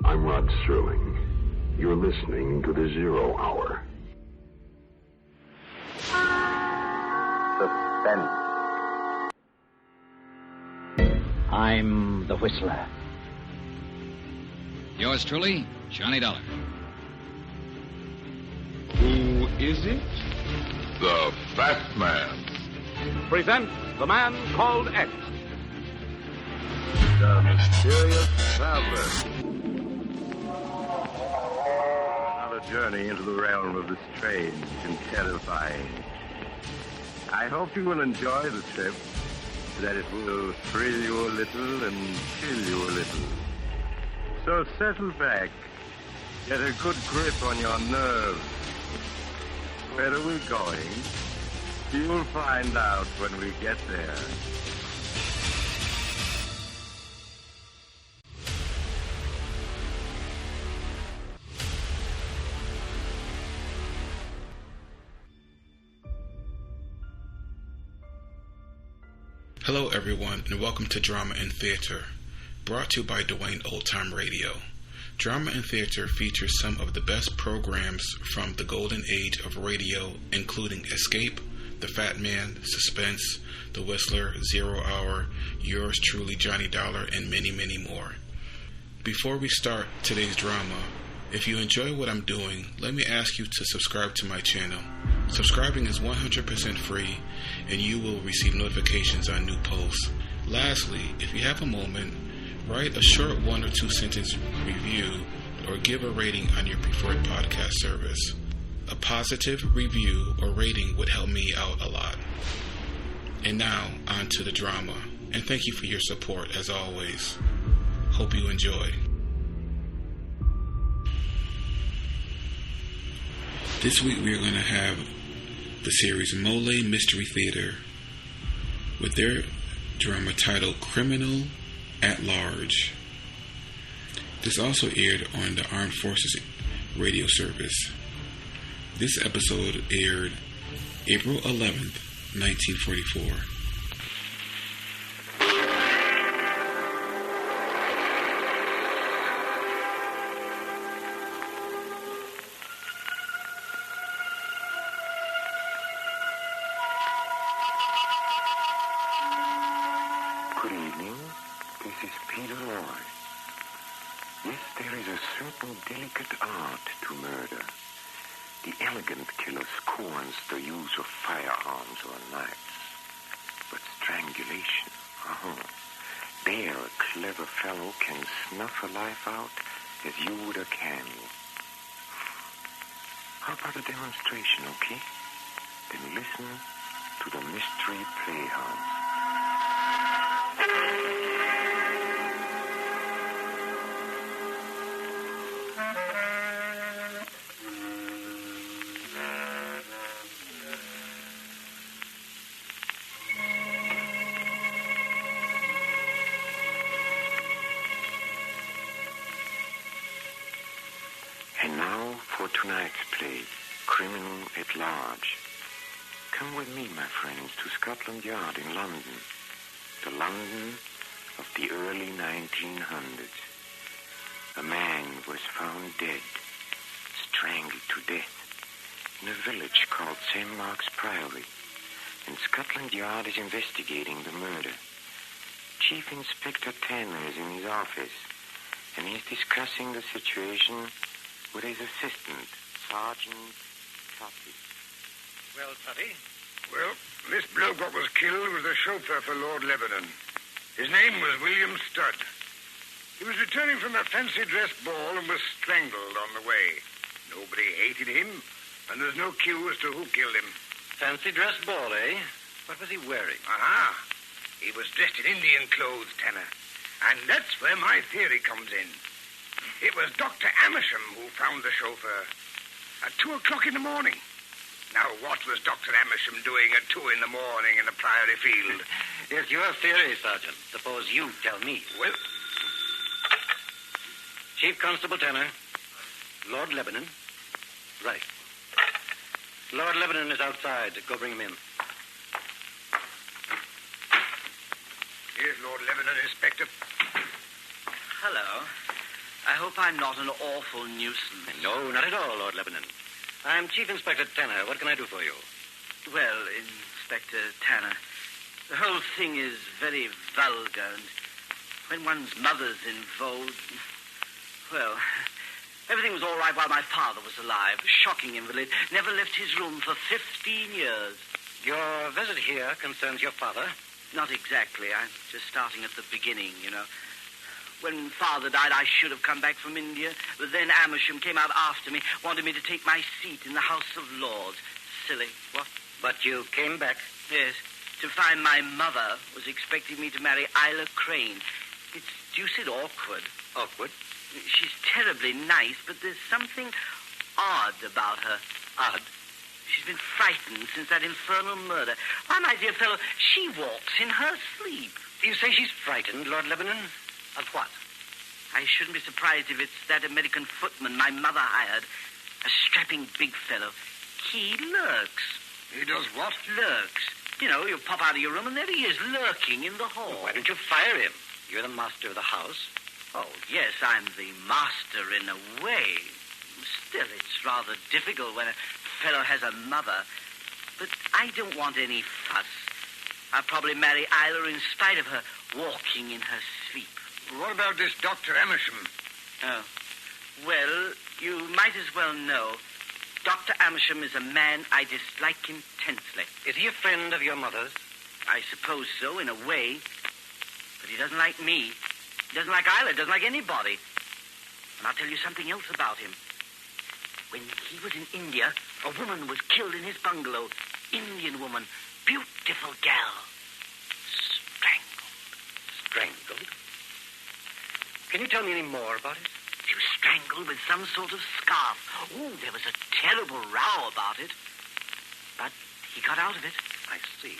I'm Rod Serling. You're listening to the Zero Hour. Suspense. I'm the Whistler. Yours truly, Johnny Dollar. Who is it? The Fat Man. Presents The Man Called X. The Mysterious Traveler. Another journey into the realm of the strange and terrifying. I hope you will enjoy the trip, that it will thrill you a little and chill you a little. So settle back, get a good grip on your nerves. Where are we going? You'll find out when we get there. Hello everyone, and welcome to Drama and Theater, brought to you by Duane Old Time Radio. Drama and Theater features some of the best programs from the golden age of radio, including Escape, The Fat Man, Suspense, The Whistler, Zero Hour, Yours Truly, Johnny Dollar, and many, many more. Before we start today's drama, if you enjoy what I'm doing, let me ask you to subscribe to my channel. Subscribing is 100% free, and you will receive notifications on new posts. Lastly, if you have a moment, write a short 1 or 2 sentence review or give a rating on your preferred podcast service. A positive review or rating would help me out a lot. And now, on to the drama. And thank you for your support, as always. Hope you enjoy. This week we are going to have the series Mollé Mystery Theatre with their drama titled Criminal at Large. This also aired on the Armed Forces radio service. This episode aired April 11th, 1944. Good evening. This is Peter Lorre. Yes, there is a certain delicate art to murder. The elegant killer scorns the use of firearms or knives. But strangulation, there a clever fellow can snuff a life out as you would a candle. How about a demonstration, okay? Then listen to the Mystery Playhouse. And now for tonight's play, Criminal at Large. Come with me, my friends, to Scotland Yard in London. The London of the early 1900s. A man was found dead, strangled to death, in a village called St. Mark's Priory, and Scotland Yard is investigating the murder. Chief Inspector Tanner is in his office, and he's discussing the situation with his assistant, Sergeant Tuffy. Well, Tuffy? Well, this bloke what was killed was the chauffeur for Lord Lebanon. His name was William Studd. He was returning from a fancy dress ball and was strangled on the way. Nobody hated him, and there's no clue as to who killed him. Fancy dress ball, eh? What was he wearing? Aha! He was dressed in Indian clothes, Tanner. And that's where my theory comes in. It was Dr. Amersham who found the chauffeur at 2 o'clock in the morning. Now, what was Dr. Amersham doing at 2 in the morning in the Priory Field? It's your theory, Sergeant. Suppose you tell me. Well, Chief Constable Tanner, Lord Lebanon. Right. Lord Lebanon is outside. Go bring him in. Lord Lebanon, Inspector. Hello. I hope I'm not an awful nuisance. No, not at all, Lord Lebanon. I'm Chief Inspector Tanner. What can I do for you? Well, Inspector Tanner, the whole thing is very vulgar, and when one's mother's involved, well, everything was all right while my father was alive. Shocking invalid. Never left his room for 15 years. Your visit here concerns your father? Not exactly. I'm just starting at the beginning, you know. When Father died, I should have come back from India, but then Amersham came out after me, wanted me to take my seat in the House of Lords. Silly. What? But you came back? Yes, to find my mother was expecting me to marry Isla Crane. It's deuced awkward. Awkward? She's terribly nice, but there's something odd about her. Odd? She's been frightened since that infernal murder. Why, my dear fellow, she walks in her sleep. You say she's frightened, Lord Lebanon? Of what? I shouldn't be surprised if it's that American footman my mother hired. A strapping big fellow. He lurks. He does what? Lurks. You know, you pop out of your room and there he is, lurking in the hall. Why don't you fire him? You're the master of the house. Oh, yes, I'm the master in a way. Still, it's rather difficult when a fellow has a mother. But I don't want any fuss. I'll probably marry Isla in spite of her walking in her sleep. What about this Dr. Amersham? Oh. Well, you might as well know. Dr. Amersham is a man I dislike intensely. Is he a friend of your mother's? I suppose so, in a way. But he doesn't like me. He doesn't like Isla, doesn't like anybody. And I'll tell you something else about him. When he was in India, a woman was killed in his bungalow. Indian woman. Beautiful gal. Strangled. Strangled? Can you tell me any more about it? She was strangled with some sort of scarf. Oh, there was a terrible row about it. But he got out of it. I see.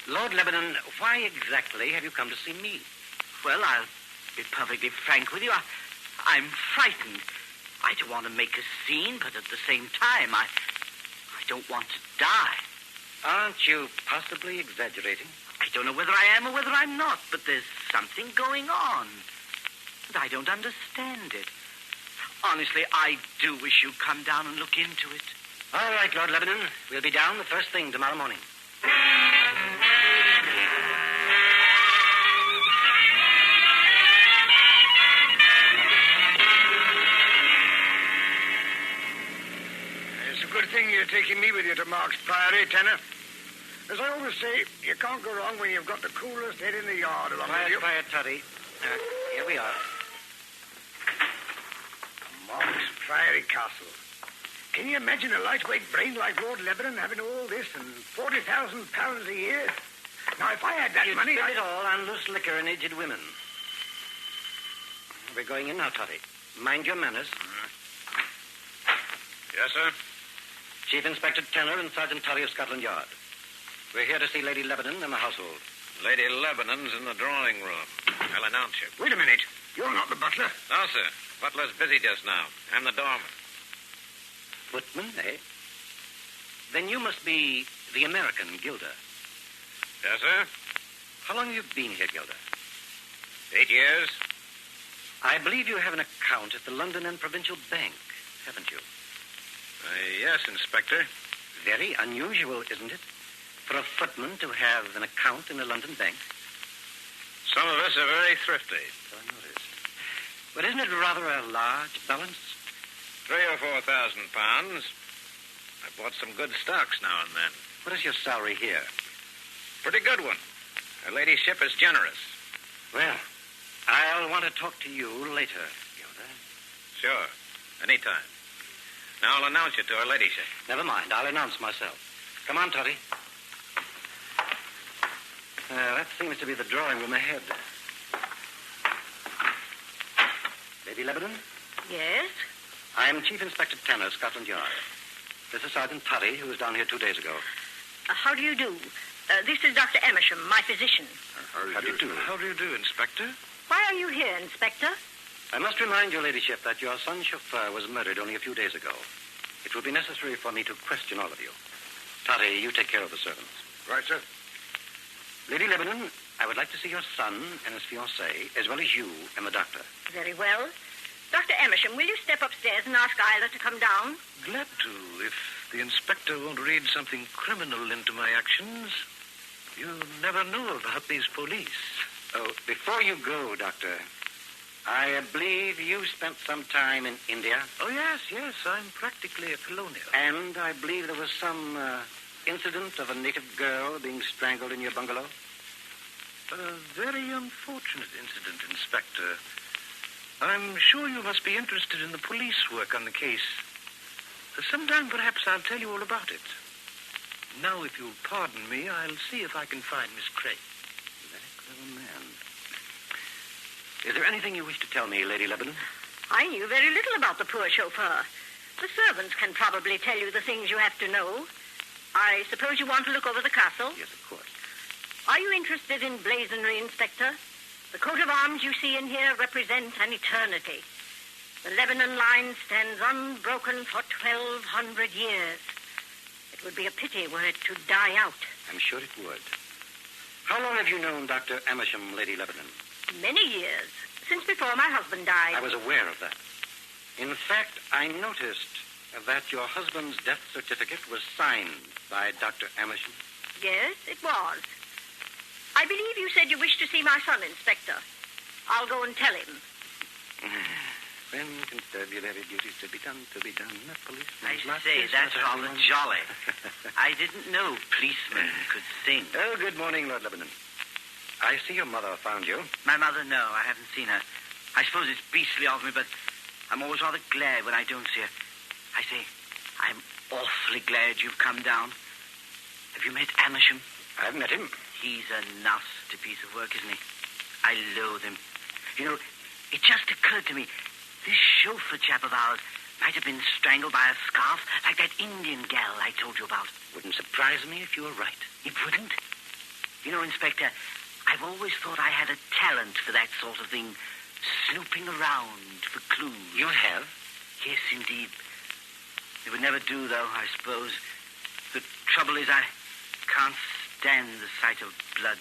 Lord Lebanon, why exactly have you come to see me? Well, I'll be perfectly frank with you. I'm frightened. I don't want to make a scene, but at the same time, I don't want to die. Aren't you possibly exaggerating? I don't know whether I am or whether I'm not, but there's something going on. And I don't understand it. Honestly, I do wish you'd come down and look into it. All right, Lord Lebanon. We'll be down the first thing tomorrow morning. It's a good thing you're taking me with you to Mark's Priory, Tanner. As I always say, you can't go wrong when you've got the coolest head in the yard along with you. Quiet, Toddy. Here we are. Mark's Priory Castle. Can you imagine a lightweight brain like Lord Lebanon having all this and £40,000 a year? Now, if I had that You'd money, spend it all on loose liquor and aged women. We're going in now, Toddy. Mind your manners. Yes, sir? Chief Inspector Tanner and Sergeant Toddy of Scotland Yard. We're here to see Lady Lebanon and the household. Lady Lebanon's in the drawing room. I'll announce you. Wait a minute. You're not the butler. No, sir. Butler's busy just now. I'm the doorman. Footman, eh? Then you must be the American Gilder. Yes, sir? How long have you been here, Gilder? 8 years. I believe you have an account at the London and Provincial Bank, haven't you? Yes, Inspector. Very unusual, isn't it? For a footman to have an account in a London bank. Some of us are very thrifty. So I noticed. But isn't it rather a large balance? 3,000 or 4,000 pounds. I bought some good stocks now and then. What is your salary here? Pretty good one. Her ladyship is generous. Well, I'll want to talk to you later, Gilder. Sure. Anytime. Now I'll announce you to her ladyship. Never mind. I'll announce myself. Come on, Toddy. That seems to be the drawing room ahead. Lady Lebanon? Yes? I'm Chief Inspector Tanner, Scotland Yard. This is Sergeant Toddy, who was down here 2 days ago. How do you do? This is Dr. Amersham, my physician. How do you do? How do you do, Inspector? Why are you here, Inspector? I must remind your ladyship that your son's chauffeur was murdered only a few days ago. It will be necessary for me to question all of you. Toddy, you take care of the servants. Right, sir. Lady Lebanon, I would like to see your son and his fiancée, as well as you and the doctor. Very well. Dr. Emersham, will you step upstairs and ask Isla to come down? Glad to, if the inspector won't read something criminal into my actions. You never know about these police. Oh, before you go, Doctor, I believe you spent some time in India. Oh, yes. I'm practically a colonial. And I believe there was some incident of a native girl being strangled in your bungalow? A very unfortunate incident, Inspector. I'm sure you must be interested in the police work on the case. Sometime, perhaps, I'll tell you all about it. Now, if you'll pardon me, I'll see if I can find Miss Craig. Very clever man. Is there anything you wish to tell me, Lady Lebanon? I knew very little about the poor chauffeur. The servants can probably tell you the things you have to know. I suppose you want to look over the castle? Yes, of course. Are you interested in blazonry, Inspector? The coat of arms you see in here represent an eternity. The Lebanon line stands unbroken for 1,200 years. It would be a pity were it to die out. I'm sure it would. How long have you known Dr. Amersham, Lady Lebanon? Many years, since before my husband died. I was aware of that. In fact, I noticed that your husband's death certificate was signed by Dr. Amersham. Yes, it was. I believe you said you wished to see my son, Inspector. I'll go and tell him. When constabulary duties to be done. I say, that's rather jolly. I didn't know policemen could sing. Oh, good morning, Lord Lebanon. I see your mother found you. My mother, no, I haven't seen her. I suppose it's beastly of me, but I'm always rather glad when I don't see her. I say, I'm awfully glad you've come down. Have you met Amersham? I've met him. He's a nasty piece of work, isn't he? I loathe him. You know, it just occurred to me, this chauffeur chap of ours might have been strangled by a scarf like that Indian gal I told you about. Wouldn't surprise me if you were right. It wouldn't? You know, Inspector, I've always thought I had a talent for that sort of thing, snooping around for clues. You have? Yes, indeed. It would never do, though, I suppose. The trouble is I can't stand the sight of blood.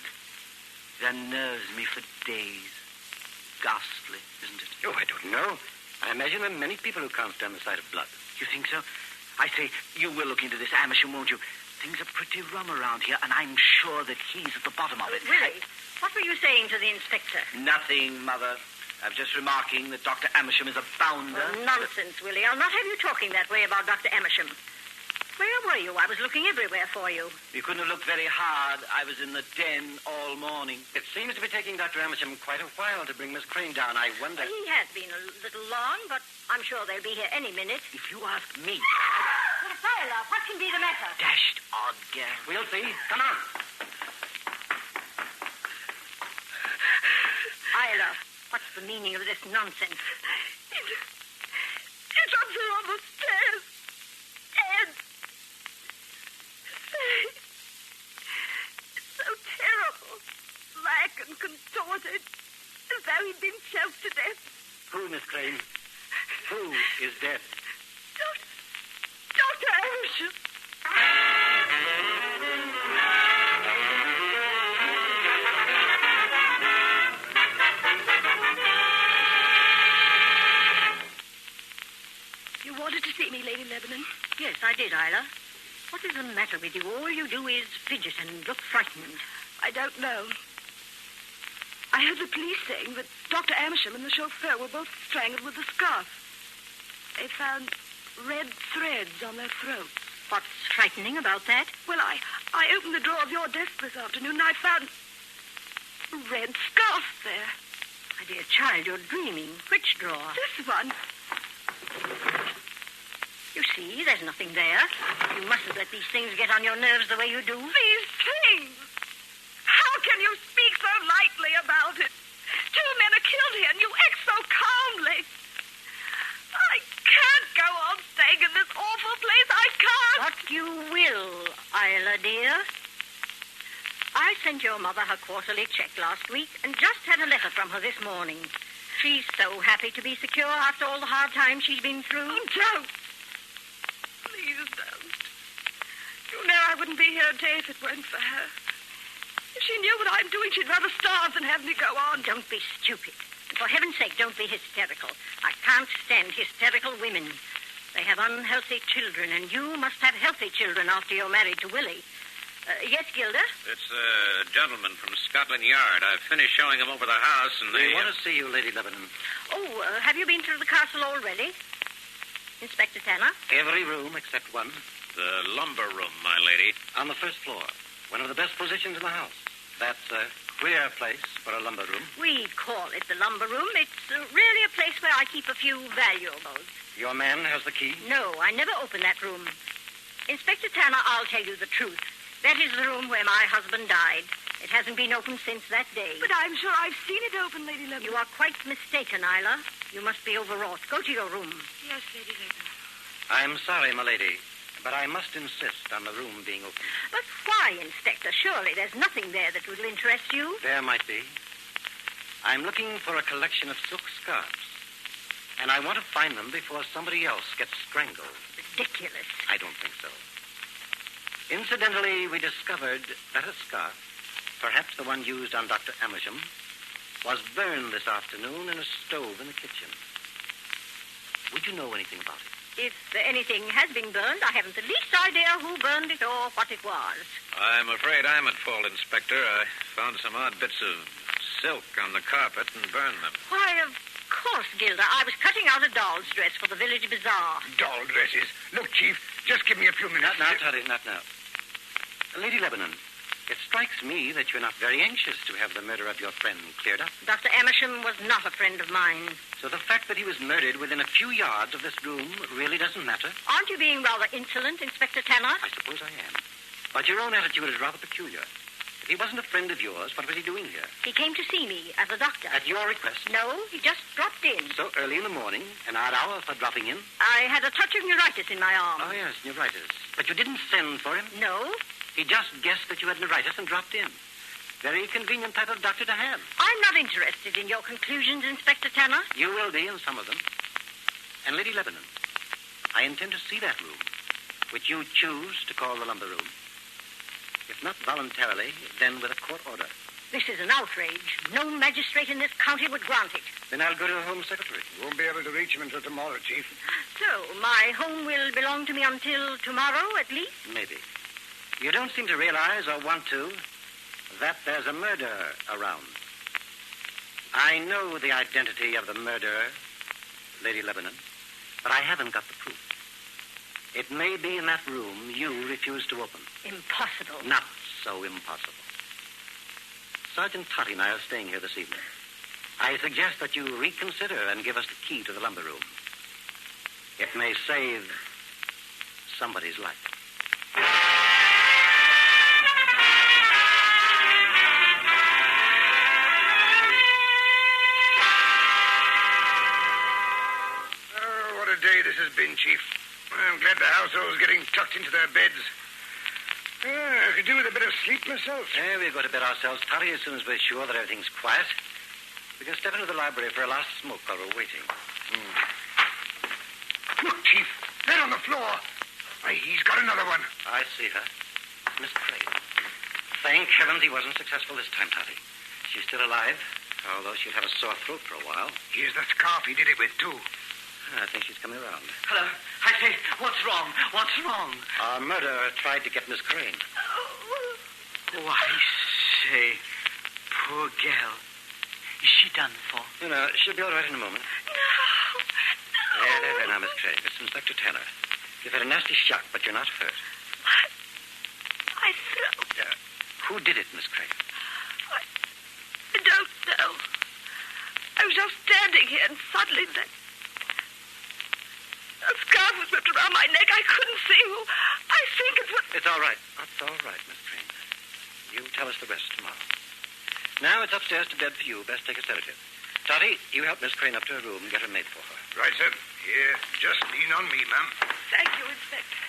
It unnerves me for days. Ghastly, isn't it? Oh, I don't know. I imagine there are many people who can't stand the sight of blood. You think so? I say, you will look into this, Amersham, won't you? Things are pretty rum around here, and I'm sure that he's at the bottom of it. Willie, what were you saying to the inspector? Nothing, Mother. I was just remarking that Dr. Amersham is a bounder. Oh, nonsense, Willie. I'll not have you talking that way about Dr. Amersham. Where were you? I was looking everywhere for you. You couldn't have looked very hard. I was in the den all morning. It seems to be taking Dr. Amersham quite a while to bring Miss Crane down. I wonder... He has been a little long, but I'm sure they'll be here any minute. If you ask me... Tyler, what can be the matter? Dashed odd girl. We'll see. Come on. Isla, what's the meaning of this nonsense? It's up there on the stairs. And... It's so terrible. Black and contorted. As though he'd been choked to death. Who, Miss Crane? Who is dead? Dr. Amersham. You wanted to see me, Lady Lebanon? Yes, I did, Isla. What is the matter with you? All you do is fidget and look frightened. I don't know. I heard the police saying that Dr. Amersham and the chauffeur were both strangled with a scarf. They found red threads on their throats. What's frightening about that? Well, I opened the drawer of your desk this afternoon and I found a red scarf there. My dear child, you're dreaming. Which drawer? This one. You see, there's nothing there. You mustn't let these things get on your nerves the way you do. These things? How can you speak so lightly about it? 2 men are killed here and you act so calmly. I can't go on staying in this awful place. I can't. What you will, Isla, dear. I sent your mother her quarterly check last week and just had a letter from her this morning. She's so happy to be secure after all the hard times she's been through. Oh, don't. Please don't. You know I wouldn't be here a day if it weren't for her. If she knew what I'm doing, she'd rather starve than have me go on. Don't be stupid. And for heaven's sake, don't be hysterical. I can't stand hysterical women. They have unhealthy children, and you must have healthy children after you're married to Willie. Yes, Gilda? It's a gentleman from Scotland Yard. I've finished showing him over the house, and they want to see you, Lady Lebanon. Oh, have you been to the castle already? Inspector Tanner? Every room except one. The lumber room, my lady. On the first floor. One of the best positions in the house. That's a queer place for a lumber room. We call it the lumber room. It's really a place where I keep a few valuables. Your man has the key? No, I never open that room. Inspector Tanner, I'll tell you the truth. That is the room where my husband died. It hasn't been opened since that day. But I'm sure I've seen it open, Lady Lebanon. You are quite mistaken, Isla. You must be overwrought. Go to your room. Yes, Lady Lebanon. I'm sorry, my lady, but I must insist on the room being open. But why, Inspector? Surely there's nothing there that will interest you. There might be. I'm looking for a collection of silk scarves. And I want to find them before somebody else gets strangled. Ridiculous. I don't think so. Incidentally, we discovered that a scarf, perhaps the one used on Dr. Amersham, was burned this afternoon in a stove in the kitchen. Would you know anything about it? If anything has been burned, I haven't the least idea who burned it or what it was. I'm afraid I'm at fault, Inspector. I found some odd bits of silk on the carpet and burned them. Why, of course, Gilda. I was cutting out a doll's dress for the village bazaar. Doll dresses. Look, Chief, just give me a few minutes. Not now, Toddy, not now. Lady Lebanon, it strikes me that you're not very anxious to have the murder of your friend cleared up. Dr. Amersham was not a friend of mine. So the fact that he was murdered within a few yards of this room really doesn't matter? Aren't you being rather insolent, Inspector Tanner? I suppose I am. But your own attitude is rather peculiar. If he wasn't a friend of yours, what was he doing here? He came to see me as a doctor. At your request? No, he just dropped in. So early in the morning, an odd hour for dropping in? I had a touch of neuritis in my arm. Oh, yes, neuritis. But you didn't send for him? No. He just guessed that you had neuritis and dropped in. Very convenient type of doctor to have. I'm not interested in your conclusions, Inspector Tanner. You will be in some of them. And Lady Lebanon, I intend to see that room, which you choose to call the lumber room. If not voluntarily, then with a court order. This is an outrage. No magistrate in this county would grant it. Then I'll go to the Home Secretary. You won't be able to reach him until tomorrow, Chief. So, my home will belong to me until tomorrow, at least? Maybe. You don't seem to realize, or want to, that there's a murderer around. I know the identity of the murderer, Lady Lebanon, but I haven't got the proof. It may be in that room you refuse to open. Impossible. Not so impossible. Sergeant Totty and I are staying here this evening. I suggest that you reconsider and give us the key to the lumber room. It may save somebody's life. Oh, what a day this has been, Chief. I'm glad the household's getting tucked into their beds. I could do with a bit of sleep myself. Yeah, we'll go to bed ourselves, Totty, as soon as we're sure that everything's quiet. We can step into the library for a last smoke while we're waiting. Look, Chief, there on the floor. Why, he's got another one. I see her. Miss Crane. Thank heavens he wasn't successful this time, Totty. She's still alive, although she'll have a sore throat for a while. Here's the scarf he did it with, too. I think she's coming around. Hello. I say, what's wrong? What's wrong? Our murderer tried to get Miss Crane. Oh, I say, poor gal. Is she done for? You know, she'll be all right in a moment. No. There, now, Miss Crane. It's Inspector Tanner. You've had a nasty shock, but you're not hurt. What? My throat. Who did it, Miss Crane? I don't know. I was just standing here and suddenly a scarf was whipped around my neck. I couldn't see who. I think it's what... It's all right. That's all right, Miss Crane. You tell us the rest tomorrow. Now it's upstairs to bed for you. Best take a sedative. Totty, you help Miss Crane up to her room and get her maid for her. Right, sir. Here, just lean on me, ma'am. Thank you, Inspector.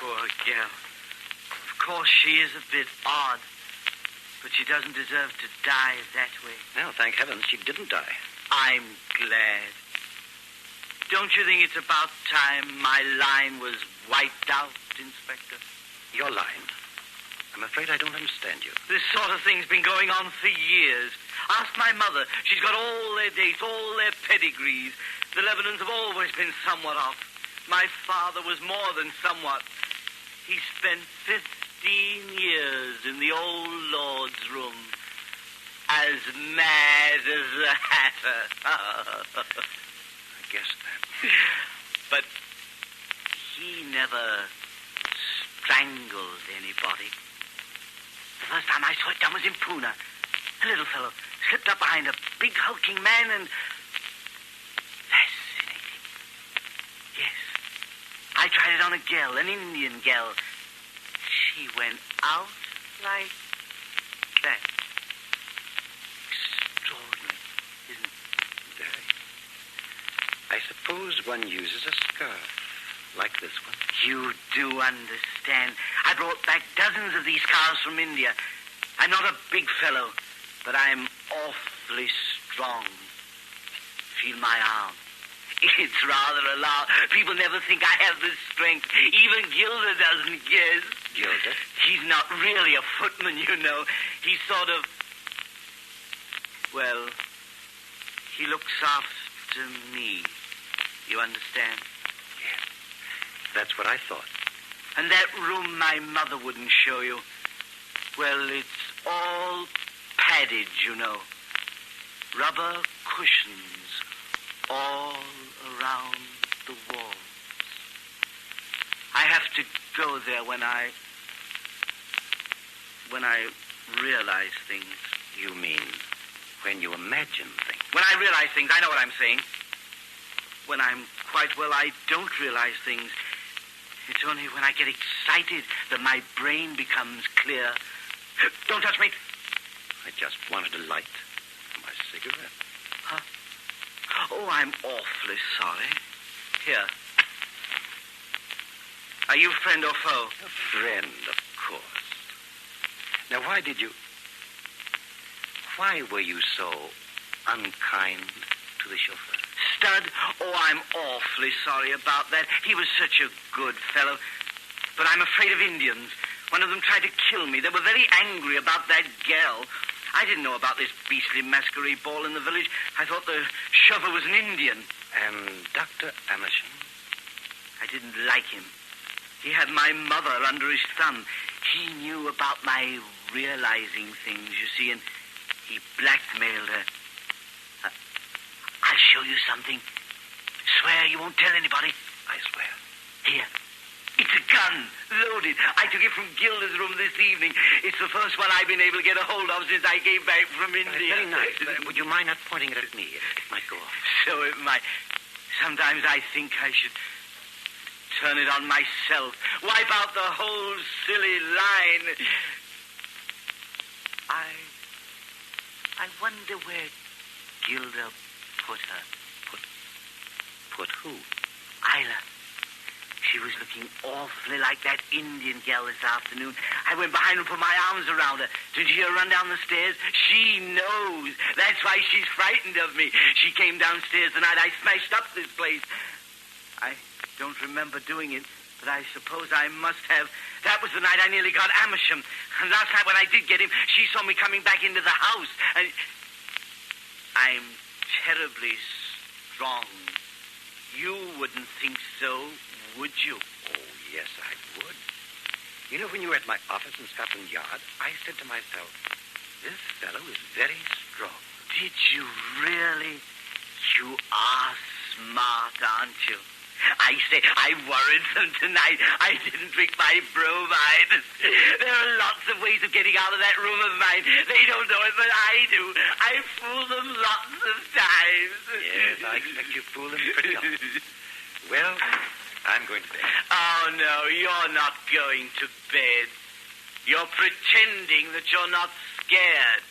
Poor gal. Of course, she is a bit odd, but she doesn't deserve to die that way. Well, thank heavens she didn't die. I'm glad. Don't you think it's about time my line was wiped out, Inspector? Your line? I'm afraid I don't understand you. This sort of thing's been going on for years. Ask my mother. She's got all their dates, all their pedigrees. The Lebanons have always been somewhat off. My father was more than somewhat. He spent 15 years in the old Lord's room, as mad as a hatter. I guessed that. But he never strangled anybody. The first time I saw it done was in Pune. A little fellow slipped up behind a big hulking man and... Fascinating. Yes. I tried it on a girl, an Indian girl. She went out like that. Extraordinary, isn't it? Very. I suppose one uses a scarf like this one. You do understand. I brought back dozens of these scarves from India. I'm not a big fellow, but I'm awfully strong. Feel my arm. It's rather a lot. People never think I have the strength. Even Gilda doesn't guess. Gilda? He's not really a footman, you know. He's sort of... Well, he looks after me. You understand? Yes. That's what I thought. And that room my mother wouldn't show you. Well, it's all padded, you know. Rubber cushions all around the walls. I have to go there when I realize things. You mean when you imagine things? When I realize things, I know what I'm saying. When I'm quite well, I don't realize things. It's only when I get excited that my brain becomes clear. Don't touch me. I just wanted a light for my cigarette. Huh? Oh, I'm awfully sorry. Here. Are you friend or foe? A friend, of course. Now, why were you so unkind to the chauffeur? Stud? Oh, I'm awfully sorry about that. He was such a good fellow. But I'm afraid of Indians. One of them tried to kill me. They were very angry about that girl. I didn't know about this beastly masquerade ball in the village. I thought the chauffeur was an Indian. And Dr. Amersham? I didn't like him. He had my mother under his thumb. He knew about my realizing things, you see, and he blackmailed her. I'll show you something. Swear you won't tell anybody. I swear. Here. It's a gun, loaded. I took it from Gilda's room this evening. It's the first one I've been able to get a hold of since I came back from India. Very nice. Would you mind not pointing it at me? It might go off. So it might. Sometimes I think I should turn it on myself. Wipe out the whole silly line. I wonder where Gilda put her. Put who? Isla. She was looking awfully like that Indian girl this afternoon. I went behind her and put my arms around her. Did you hear her run down the stairs? She knows. That's why she's frightened of me. She came downstairs the night I smashed up this place. I don't remember doing it, but I suppose I must have. That was the night I nearly got Amersham. And last night when I did get him, she saw me coming back into the house. And I'm terribly strong. You wouldn't think so, would you? Oh, yes, I would. You know, when you were at my office in Scotland Yard, I said to myself, this fellow is very strong. Did you really? You are smart, aren't you? I say, I worried them tonight. I didn't drink my bromide. There are lots of ways of getting out of that room of mine. They don't know it, but I do. I fool them lots of times. Yes, I expect you fool them pretty often. Well, I'm going to bed. Oh, no, you're not going to bed. You're pretending that you're not scared.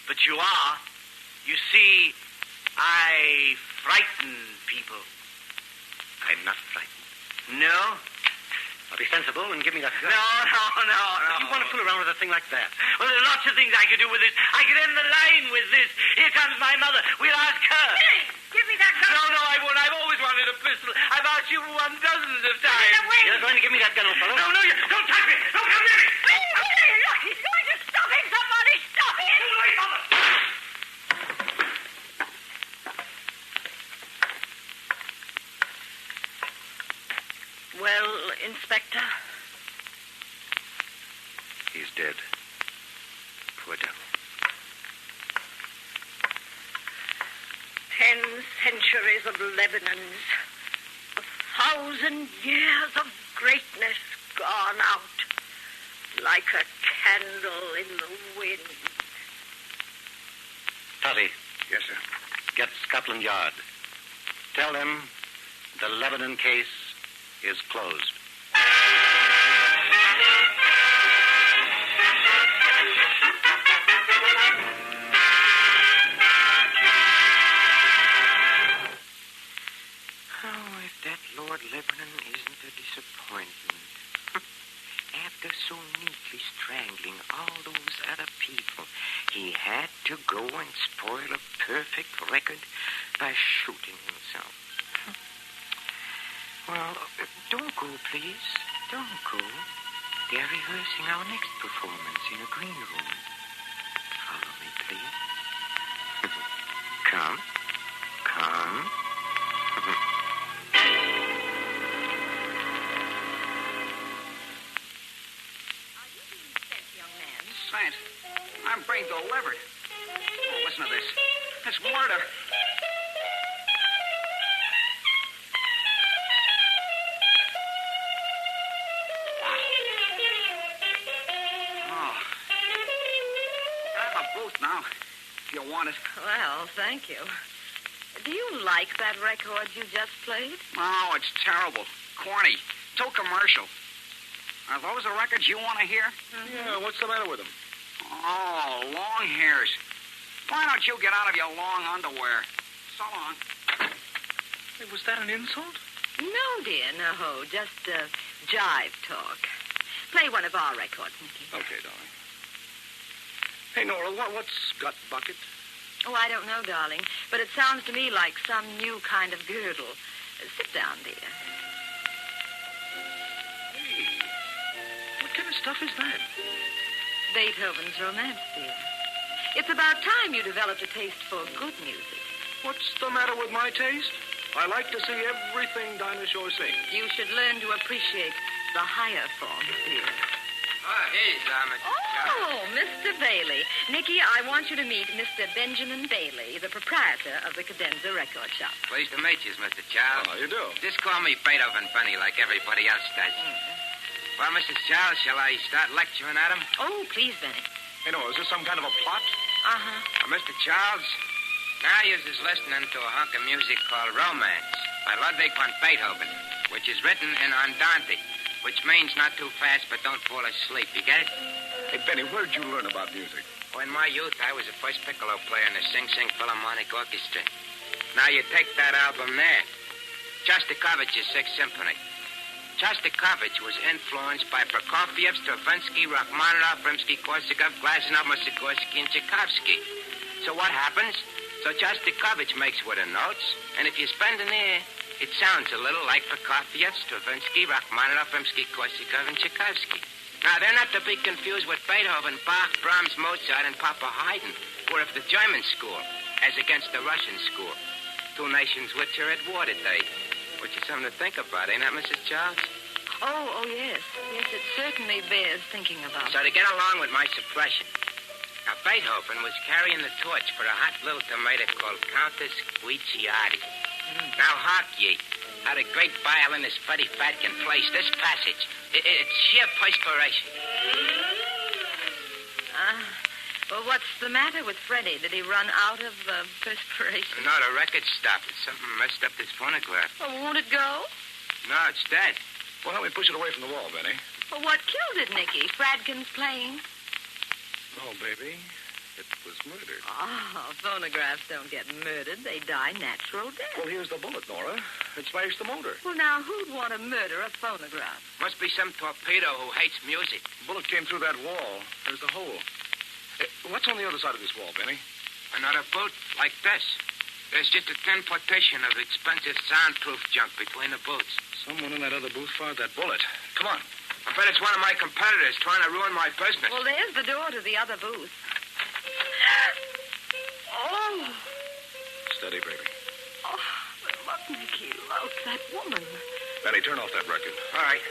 But you are. You see, I frighten people. I'm not frightened. No? I'll be sensible and give me that gun. No. You want to fool around with a thing like that? Well, there are lots of things I could do with this. I could end the line with this. Here comes my mother. We'll ask her. Billy, give me that gun. No, I won't. I've always wanted a pistol. I've asked you one dozens of times. Get it away. You're going to give me that gun, old fellow? No, don't touch me. Don't come near me. Billy, look, He's dead. Poor devil. 10 centuries of Lebanon's, 1,000 years of greatness gone out like a candle in the wind. Tutty. Yes, sir. Get Scotland Yard. Tell them the Lebanon case is closed. Oh, if that Lord Lebanon isn't a disappointment. After so neatly strangling all those other people, he had to go and spoil a perfect record by shooting himself. Well, don't go, please. Don't go. They're rehearsing our next performance in a green room. Follow me, please. Come. Come. Sent. I'm brain delivered. Oh, listen to this. It's murder. Oh. I have a booth now, if you want it. Well, thank you. Do you like that record you just played? Oh, it's terrible. Corny. Too commercial. Are those the records you want to hear? Mm-hmm. Yeah, what's the matter with him? Oh, long hairs. Why don't you get out of your long underwear? So long. Hey, was that an insult? No, dear, no. Just jive talk. Play one of our records, Nicky. Okay, darling. Hey, Nora, what's gut bucket? Oh, I don't know, darling, but it sounds to me like some new kind of girdle. Sit down, dear. Hey, what kind of stuff is that? Beethoven's Romance, dear. It's about time you developed a taste for good music. What's the matter with my taste? I like to see everything Dinah Shore sings. You should learn to appreciate the higher forms, dear. Oh, here's Oh, Mr. Bailey. Nicky, I want you to meet Mr. Benjamin Bailey, the proprietor of the Cadenza Record Shop. Pleased to meet you, Mr. Charles. How you do? Just call me Beethoven Bunny like everybody else does. Well, Mrs. Charles, shall I start lecturing at him? Oh, please, Benny. Hey, Nora, is this some kind of a plot? Uh-huh. Mr. Charles, now you're just listening to a hunk of music called Romance by Ludwig van Beethoven, which is written in Andante, which means not too fast, but don't fall asleep. You get it? Hey, Benny, where'd you learn about music? Oh, in my youth, I was the first piccolo player in the Sing Sing Philharmonic Orchestra. Now you take that album there, Shostakovich's Sixth Symphony. Shostakovich was influenced by Prokofiev, Stravinsky, Rachmaninoff, Rimsky-Korsakov, Glazunov, Mussorgsky, and Tchaikovsky. So what happens? So Shostakovich makes with the notes, and if you spend an ear, it sounds a little like Prokofiev, Stravinsky, Rachmaninoff, Rimsky-Korsakov, and Tchaikovsky. Now, they're not to be confused with Beethoven, Bach, Brahms, Mozart, and Papa Haydn, who are of the German school, as against the Russian school. Two nations which are at war today. Which is something to think about, ain't that, Mrs. Charles? Oh, yes. Yes, it certainly bears thinking about. So to get along with my suppression, now Beethoven was carrying the torch for a hot little tomato called Countess Guicciardi. Now hark ye, how the great violinist Freddie Fatkin plays this passage. It's sheer perspiration. Well, what's the matter with Freddie? Did he run out of perspiration? No, the record stopped. Something messed up this phonograph. Oh, won't it go? No, it's dead. Well, help me push it away from the wall, Benny. Well, what killed it, Nicky? Fradkin's playing? No, baby. It was murdered. Oh, phonographs don't get murdered. They die natural death. Well, here's the bullet, Nora. It smashed the motor. Well, now, who'd want to murder a phonograph? Must be some torpedo who hates music. The bullet came through that wall. There's the hole. What's on the other side of this wall, Benny? Another boot like this. There's just a thin partition of expensive soundproof junk between the boots. Someone in that other booth fired that bullet. Come on. I bet it's one of my competitors trying to ruin my business. Well, there's the door to the other booth. Oh. Steady, baby. Oh, but look, Nicky, look, that woman. Benny, turn off that record. All right.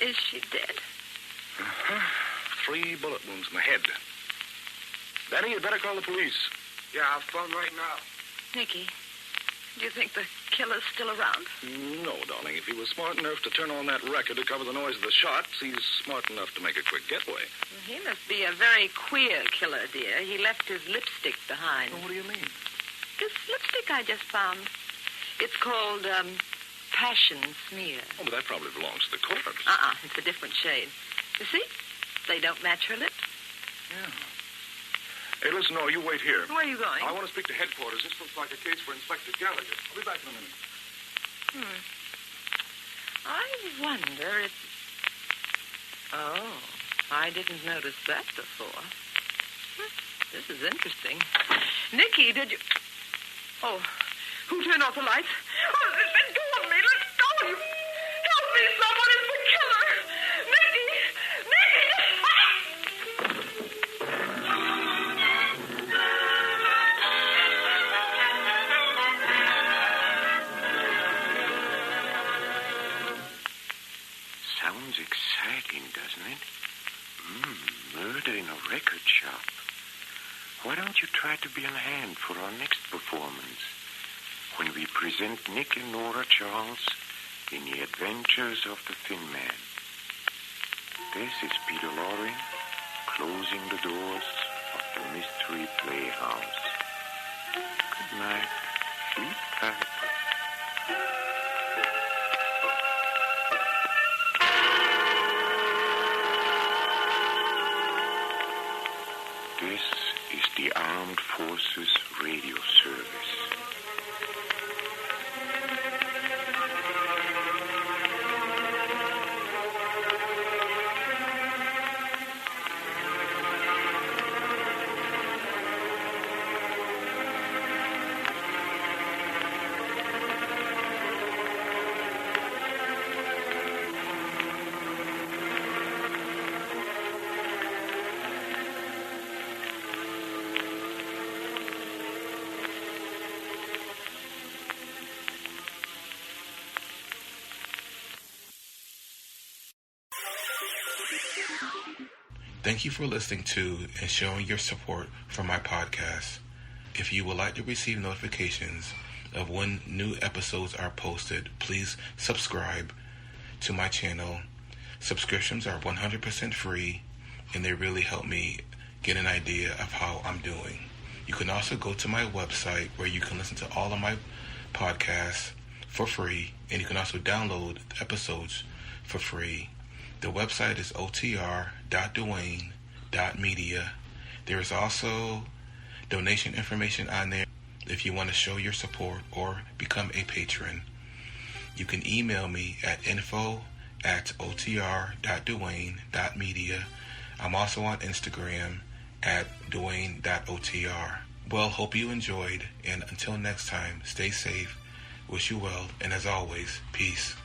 Is she dead? Uh-huh. 3 bullet wounds in the head. Danny, you'd better call the police. Yeah, I'll phone right now. Nicky, do you think the killer's still around? No, darling. If he was smart enough to turn on that record to cover the noise of the shots, he's smart enough to make a quick getaway. He must be a very queer killer, dear. He left his lipstick behind. Well, what do you mean? This lipstick I just found. It's called, Passion Smear. Oh, but that probably belongs to the corpse. It's a different shade. You see? They don't match her lips. Yeah. Hey, listen, no, you wait here. Where are you going? I want to speak to headquarters. This looks like a case for Inspector Gallagher. I'll be back in a minute. I wonder if... Oh, I didn't notice that before. This is interesting. Nicky, did you... Oh, who turned off the lights? Oh, let go of me. Let go of you. Help me. Someone is the killer. Nicky! Sounds exciting, doesn't it? Murder in a record shop. Why don't you try to be on hand for our next performance, when we present Nick and Nora Charles in The Adventures of the Thin Man. This is Peter Lorre, closing the doors of the Mystery Playhouse. Good night. Sleep tight. This is the Armed Forces Radio Service. Thank you for listening to and showing your support for my podcast. If you would like to receive notifications of when new episodes are posted, please subscribe to my channel. Subscriptions are 100% free, and they really help me get an idea of how I'm doing. You can also go to my website where you can listen to all of my podcasts for free, and you can also download episodes for free. The website is otr.duane.media. There is also donation information on there if you want to show your support or become a patron. You can email me at info@otr.duane.media. I'm also on Instagram at duane.otr. Well, hope you enjoyed, and until next time, stay safe, wish you well, and as always, peace.